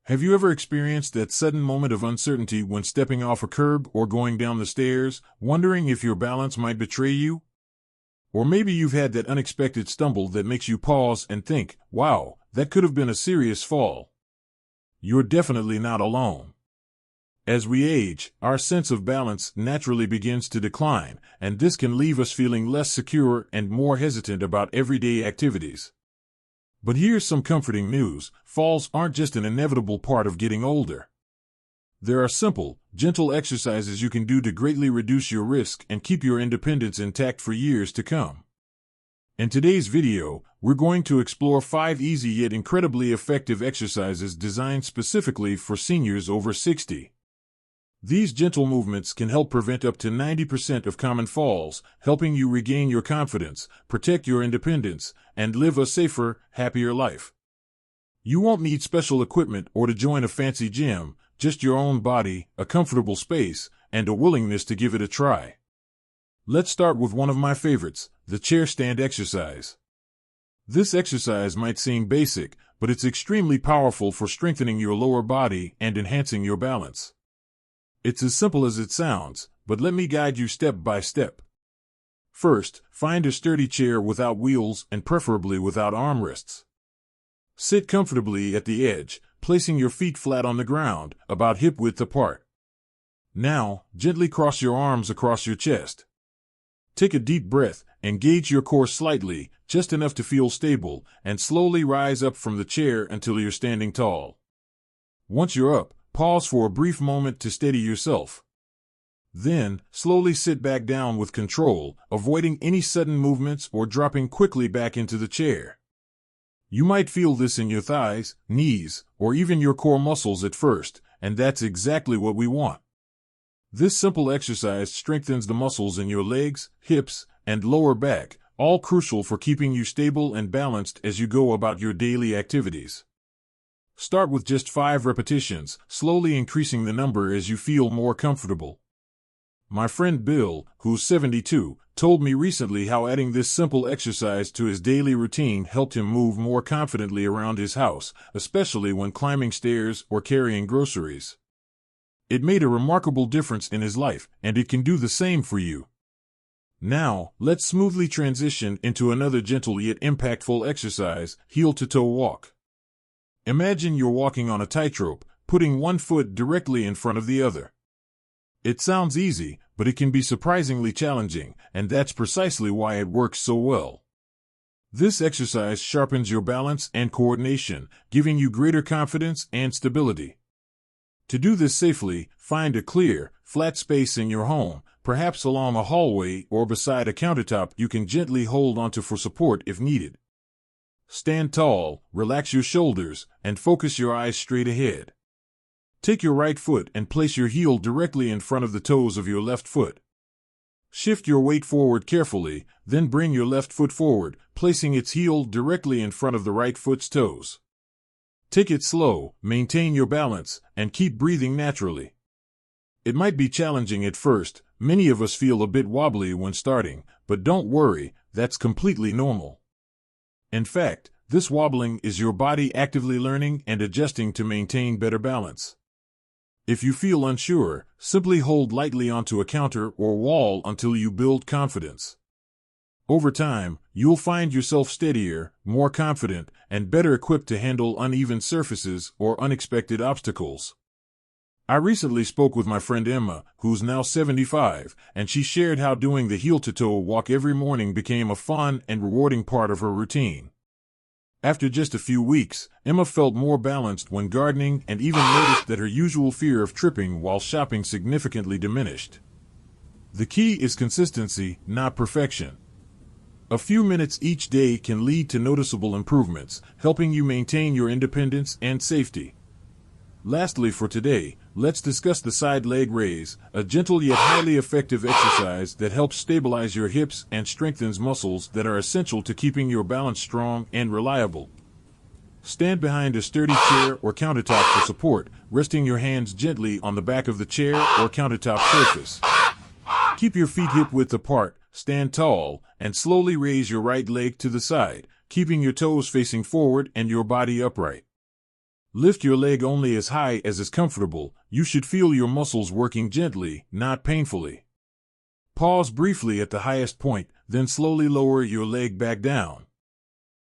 Have you ever experienced that sudden moment of uncertainty when stepping off a curb or going down the stairs, wondering if your balance might betray you? Or maybe you've had that unexpected stumble that makes you pause and think, wow, that could have been a serious fall. You're definitely not alone. As we age, our sense of balance naturally begins to decline, and this can leave us feeling less secure and more hesitant about everyday activities. But here's some comforting news: falls aren't just an inevitable part of getting older. There are simple, gentle exercises you can do to greatly reduce your risk and keep your independence intact for years to come. In today's video, we're going to explore 5 easy yet incredibly effective exercises designed specifically for seniors over 60. These gentle movements can help prevent up to 90% of common falls, helping you regain your confidence, protect your independence, and live a safer, happier life. You won't need special equipment or to join a fancy gym, just your own body, a comfortable space, and a willingness to give it a try. Let's start with one of my favorites, the chair stand exercise. This exercise might seem basic, but it's extremely powerful for strengthening your lower body and enhancing your balance. It's as simple as it sounds, but let me guide you step by step. First, find a sturdy chair without wheels and preferably without armrests. Sit comfortably at the edge, placing your feet flat on the ground, about hip-width apart. Now, gently cross your arms across your chest. Take a deep breath, engage your core slightly, just enough to feel stable, and slowly rise up from the chair until you're standing tall. Once you're up, pause for a brief moment to steady yourself. Then, slowly sit back down with control, avoiding any sudden movements or dropping quickly back into the chair. You might feel this in your thighs, knees, or even your core muscles at first, and that's exactly what we want. This simple exercise strengthens the muscles in your legs, hips, and lower back, all crucial for keeping you stable and balanced as you go about your daily activities. Start with just 5 repetitions, slowly increasing the number as you feel more comfortable. My friend Bill, who's 72, told me recently how adding this simple exercise to his daily routine helped him move more confidently around his house, especially when climbing stairs or carrying groceries. It made a remarkable difference in his life, and it can do the same for you. Now, let's smoothly transition into another gentle yet impactful exercise, heel-to-toe walk. Imagine you're walking on a tightrope, putting one foot directly in front of the other. It sounds easy, but it can be surprisingly challenging, and that's precisely why it works so well. This exercise sharpens your balance and coordination, giving you greater confidence and stability. To do this safely, find a clear, flat space in your home, perhaps along a hallway or beside a countertop you can gently hold onto for support if needed. Stand tall, relax your shoulders, and focus your eyes straight ahead. Take your right foot and place your heel directly in front of the toes of your left foot. Shift your weight forward carefully, then bring your left foot forward, placing its heel directly in front of the right foot's toes. Take it slow, maintain your balance, and keep breathing naturally. It might be challenging at first, many of us feel a bit wobbly when starting, but don't worry, that's completely normal. In fact, this wobbling is your body actively learning and adjusting to maintain better balance. If you feel unsure, simply hold lightly onto a counter or wall until you build confidence. Over time, you'll find yourself steadier, more confident, and better equipped to handle uneven surfaces or unexpected obstacles. I recently spoke with my friend Emma, who's now 75, and she shared how doing the heel-to-toe walk every morning became a fun and rewarding part of her routine. After just a few weeks, Emma felt more balanced when gardening and even noticed that her usual fear of tripping while shopping significantly diminished. The key is consistency, not perfection. A few minutes each day can lead to noticeable improvements, helping you maintain your independence and safety. Lastly for today, let's discuss the side leg raise, a gentle yet highly effective exercise that helps stabilize your hips and strengthens muscles that are essential to keeping your balance strong and reliable. Stand behind a sturdy chair or countertop for support, resting your hands gently on the back of the chair or countertop surface. Keep your feet hip-width apart, stand tall, and slowly raise your right leg to the side, keeping your toes facing forward and your body upright. Lift your leg only as high as is comfortable. You should feel your muscles working gently, not painfully. Pause briefly at the highest point, then slowly lower your leg back down.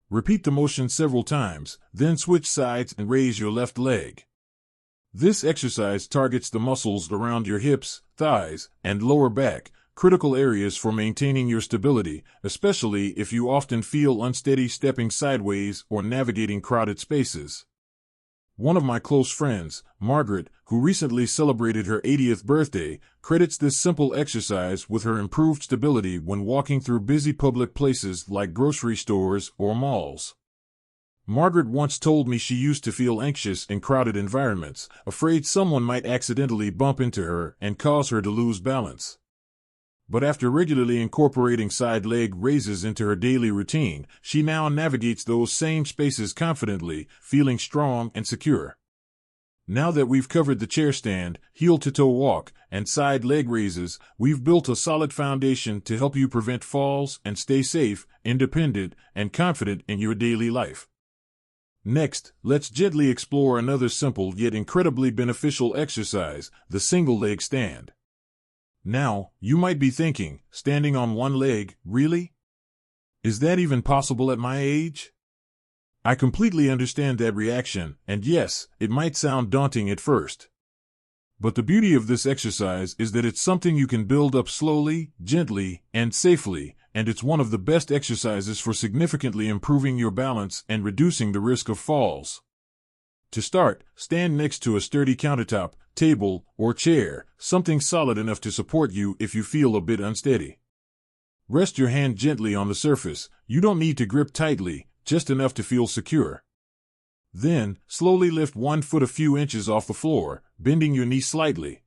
Repeat the motion several times, then switch sides and raise your left leg. This exercise targets the muscles around your hips, thighs, and lower back, critical areas for maintaining your stability, especially if you often feel unsteady stepping sideways or navigating crowded spaces. One of my close friends, Margaret, who recently celebrated her 80th birthday, credits this simple exercise with her improved stability when walking through busy public places like grocery stores or malls. Margaret once told me she used to feel anxious in crowded environments, afraid someone might accidentally bump into her and cause her to lose balance. But after regularly incorporating side leg raises into her daily routine, she now navigates those same spaces confidently, feeling strong and secure. Now that we've covered the chair stand, heel-to-toe walk, and side leg raises, we've built a solid foundation to help you prevent falls and stay safe, independent, and confident in your daily life. Next, let's gently explore another simple yet incredibly beneficial exercise, the single leg stand. Now, you might be thinking, standing on one leg, really? Is that even possible at my age? I completely understand that reaction, and yes, it might sound daunting at first. But the beauty of this exercise is that it's something you can build up slowly, gently, and safely, and it's one of the best exercises for significantly improving your balance and reducing the risk of falls. To start, stand next to a sturdy countertop, table, or chair, something solid enough to support you if you feel a bit unsteady. Rest your hand gently on the surface. You don't need to grip tightly, just enough to feel secure. Then, slowly lift one foot a few inches off the floor, bending your knee slightly.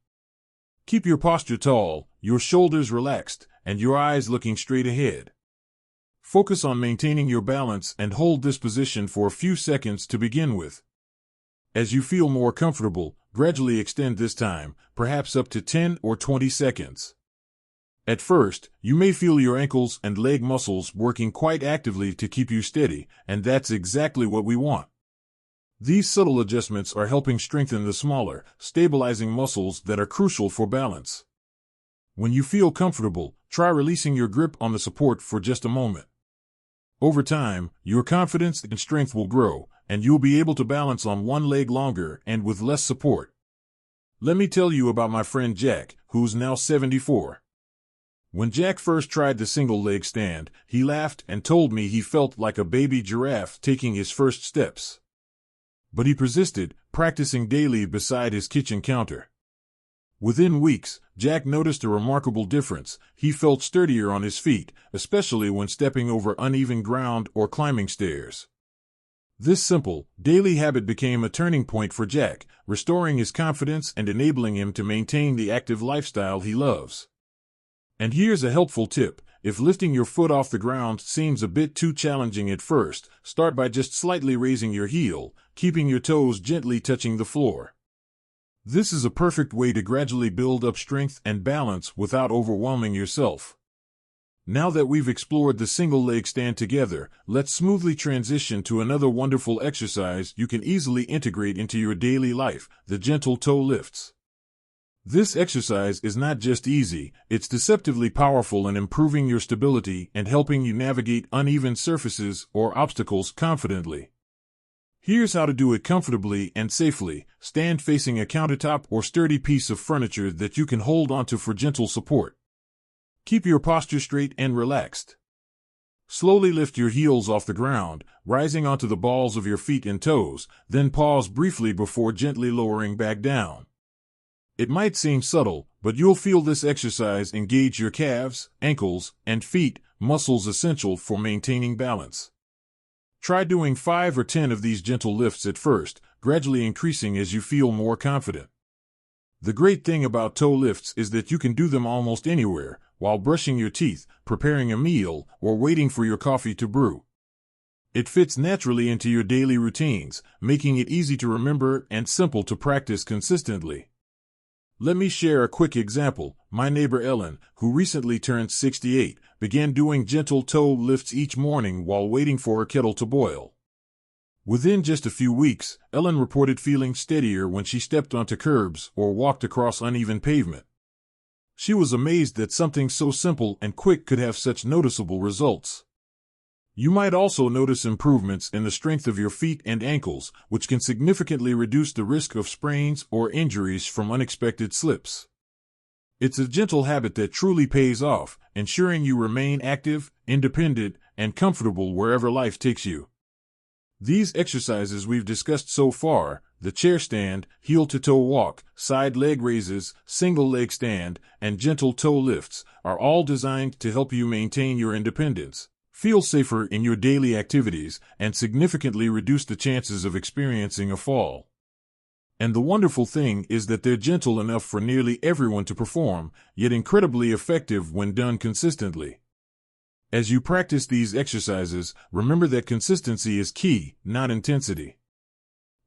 Keep your posture tall, your shoulders relaxed, and your eyes looking straight ahead. Focus on maintaining your balance and hold this position for a few seconds to begin with. As you feel more comfortable, gradually extend this time, perhaps up to 10 or 20 seconds. At first, you may feel your ankles and leg muscles working quite actively to keep you steady, and that's exactly what we want. These subtle adjustments are helping strengthen the smaller, stabilizing muscles that are crucial for balance. When you feel comfortable, try releasing your grip on the support for just a moment. Over time, your confidence and strength will grow, and you'll be able to balance on one leg longer and with less support. Let me tell you about my friend Jack, who's now 74. When Jack first tried the single leg stand, he laughed and told me he felt like a baby giraffe taking his first steps. But he persisted, practicing daily beside his kitchen counter. Within weeks, Jack noticed a remarkable difference. He felt sturdier on his feet, especially when stepping over uneven ground or climbing stairs. This simple, daily habit became a turning point for Jack, restoring his confidence and enabling him to maintain the active lifestyle he loves. And here's a helpful tip. If lifting your foot off the ground seems a bit too challenging at first, start by just slightly raising your heel, keeping your toes gently touching the floor. This is a perfect way to gradually build up strength and balance without overwhelming yourself. Now that we've explored the single leg stand together, let's smoothly transition to another wonderful exercise you can easily integrate into your daily life, the gentle toe lifts. This exercise is not just easy, it's deceptively powerful in improving your stability and helping you navigate uneven surfaces or obstacles confidently. Here's how to do it comfortably and safely. Stand facing a countertop or sturdy piece of furniture that you can hold onto for gentle support. Keep your posture straight and relaxed. Slowly lift your heels off the ground, rising onto the balls of your feet and toes, then pause briefly before gently lowering back down. It might seem subtle, but you'll feel this exercise engage your calves, ankles, and feet, muscles essential for maintaining balance. Try doing 5 or 10 of these gentle lifts at first, gradually increasing as you feel more confident. The great thing about toe lifts is that you can do them almost anywhere, while brushing your teeth, preparing a meal, or waiting for your coffee to brew. It fits naturally into your daily routines, making it easy to remember and simple to practice consistently. Let me share a quick example. My neighbor Ellen, who recently turned 68, began doing gentle toe lifts each morning while waiting for her kettle to boil. Within just a few weeks, Ellen reported feeling steadier when she stepped onto curbs or walked across uneven pavement. She was amazed that something so simple and quick could have such noticeable results. You might also notice improvements in the strength of your feet and ankles, which can significantly reduce the risk of sprains or injuries from unexpected slips. It's a gentle habit that truly pays off, ensuring you remain active, independent, and comfortable wherever life takes you. These exercises we've discussed so far, the chair stand, heel-to-toe walk, side leg raises, single leg stand, and gentle toe lifts, are all designed to help you maintain your independence, feel safer in your daily activities, and significantly reduce the chances of experiencing a fall. And the wonderful thing is that they're gentle enough for nearly everyone to perform, yet incredibly effective when done consistently. As you practice these exercises, remember that consistency is key, not intensity.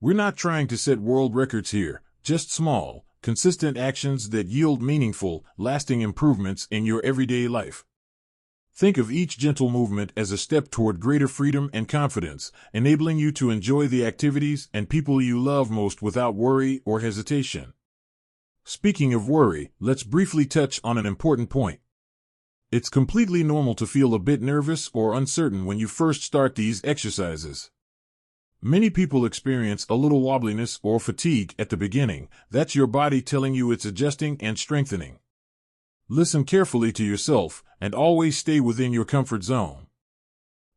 We're not trying to set world records here, just small, consistent actions that yield meaningful, lasting improvements in your everyday life. Think of each gentle movement as a step toward greater freedom and confidence, enabling you to enjoy the activities and people you love most without worry or hesitation. Speaking of worry, let's briefly touch on an important point. It's completely normal to feel a bit nervous or uncertain when you first start these exercises. Many people experience a little wobbliness or fatigue at the beginning. That's your body telling you it's adjusting and strengthening. Listen carefully to yourself, and always stay within your comfort zone.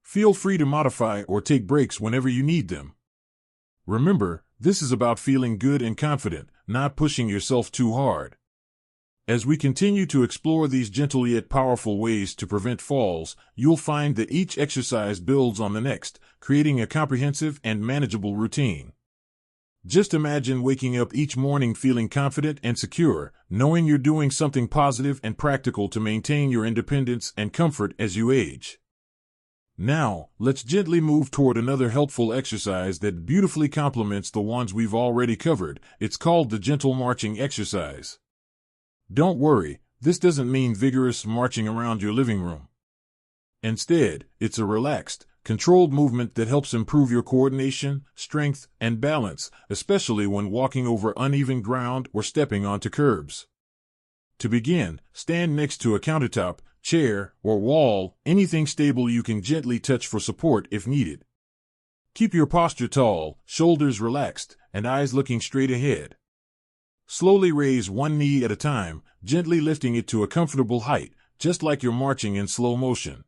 Feel free to modify or take breaks whenever you need them. Remember, this is about feeling good and confident, not pushing yourself too hard. As we continue to explore these gentle yet powerful ways to prevent falls, you'll find that each exercise builds on the next, creating a comprehensive and manageable routine. Just imagine waking up each morning feeling confident and secure, knowing you're doing something positive and practical to maintain your independence and comfort as you age. Now, let's gently move toward another helpful exercise that beautifully complements the ones we've already covered. It's called the gentle marching exercise. Don't worry, this doesn't mean vigorous marching around your living room. Instead, it's a relaxed, controlled movement that helps improve your coordination, strength, and balance, especially when walking over uneven ground or stepping onto curbs. To begin, stand next to a countertop, chair, or wall, anything stable you can gently touch for support if needed. Keep your posture tall, shoulders relaxed, and eyes looking straight ahead. Slowly raise one knee at a time, gently lifting it to a comfortable height, just like you're marching in slow motion.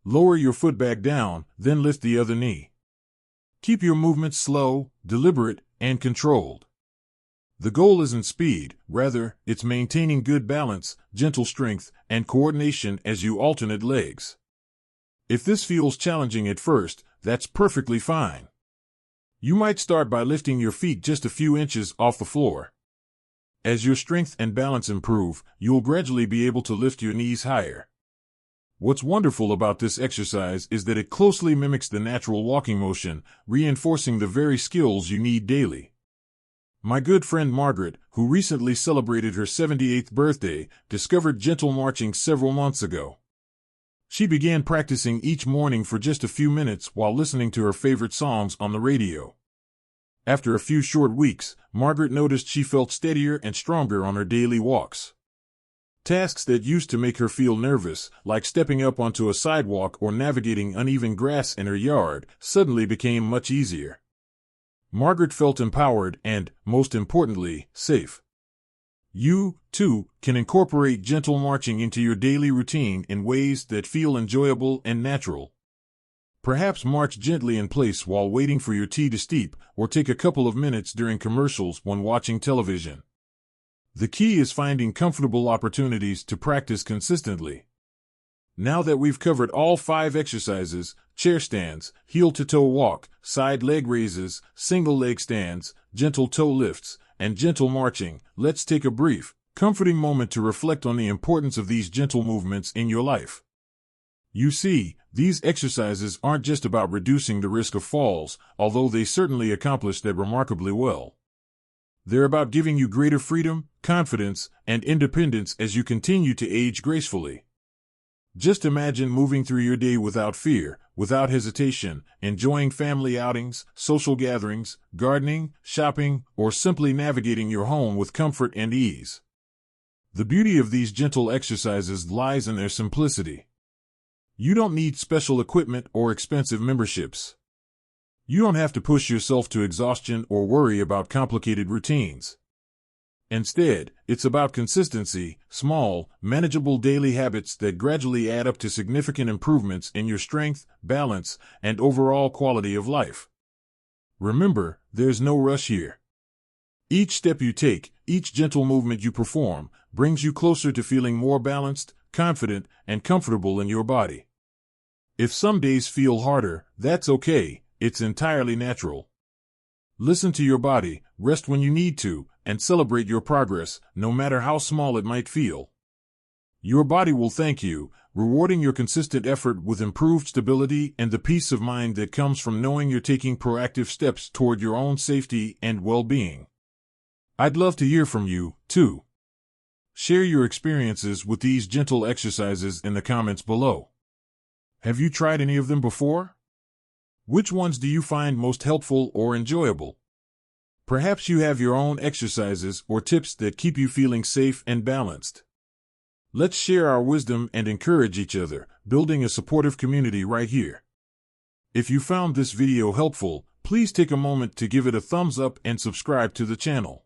Lower your foot back down, then lift the other knee. Keep your movements slow, deliberate, and controlled. The goal isn't speed, rather, it's maintaining good balance, gentle strength, and coordination as you alternate legs. If this feels challenging at first, that's perfectly fine. You might start by lifting your feet just a few inches off the floor. As your strength and balance improve, you'll gradually be able to lift your knees higher. What's wonderful about this exercise is that it closely mimics the natural walking motion, reinforcing the very skills you need daily. My good friend Margaret, who recently celebrated her 78th birthday, discovered gentle marching several months ago. She began practicing each morning for just a few minutes while listening to her favorite songs on the radio. After a few short weeks, Margaret noticed she felt steadier and stronger on her daily walks. Tasks that used to make her feel nervous, like stepping up onto a sidewalk or navigating uneven grass in her yard, suddenly became much easier. Margaret felt empowered and, most importantly, safe. You, too, can incorporate gentle marching into your daily routine in ways that feel enjoyable and natural. Perhaps march gently in place while waiting for your tea to steep, or take a couple of minutes during commercials when watching television. The key is finding comfortable opportunities to practice consistently. Now that we've covered all 5 exercises, chair stands, heel-to-toe walk, side leg raises, single leg stands, gentle toe lifts, and gentle marching, let's take a brief, comforting moment to reflect on the importance of these gentle movements in your life. You see, these exercises aren't just about reducing the risk of falls, although they certainly accomplish that remarkably well. They're about giving you greater freedom, confidence, and independence as you continue to age gracefully. Just imagine moving through your day without fear, without hesitation, enjoying family outings, social gatherings, gardening, shopping, or simply navigating your home with comfort and ease. The beauty of these gentle exercises lies in their simplicity. You don't need special equipment or expensive memberships. You don't have to push yourself to exhaustion or worry about complicated routines. Instead, it's about consistency, small, manageable daily habits that gradually add up to significant improvements in your strength, balance, and overall quality of life. Remember, there's no rush here. Each step you take, each gentle movement you perform, brings you closer to feeling more balanced, confident, and comfortable in your body. If some days feel harder, that's okay, it's entirely natural. Listen to your body, rest when you need to, and celebrate your progress, no matter how small it might feel. Your body will thank you, rewarding your consistent effort with improved stability and the peace of mind that comes from knowing you're taking proactive steps toward your own safety and well-being. I'd love to hear from you, too. Share your experiences with these gentle exercises in the comments below. Have you tried any of them before? Which ones do you find most helpful or enjoyable? Perhaps you have your own exercises or tips that keep you feeling safe and balanced. Let's share our wisdom and encourage each other, building a supportive community right here. If you found this video helpful, please take a moment to give it a thumbs up and subscribe to the channel.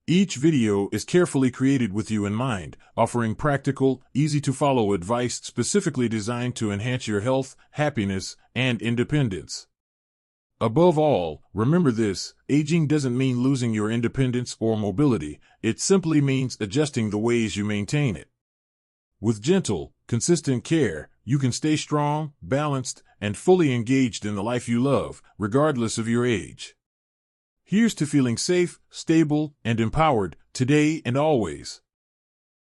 Each video is carefully created with you in mind, offering practical, easy-to-follow advice specifically designed to enhance your health, happiness, and independence. Above all, remember this: aging doesn't mean losing your independence or mobility, it simply means adjusting the ways you maintain it. With gentle, consistent care, you can stay strong, balanced, and fully engaged in the life you love, regardless of your age. Here's to feeling safe, stable, and empowered, today and always.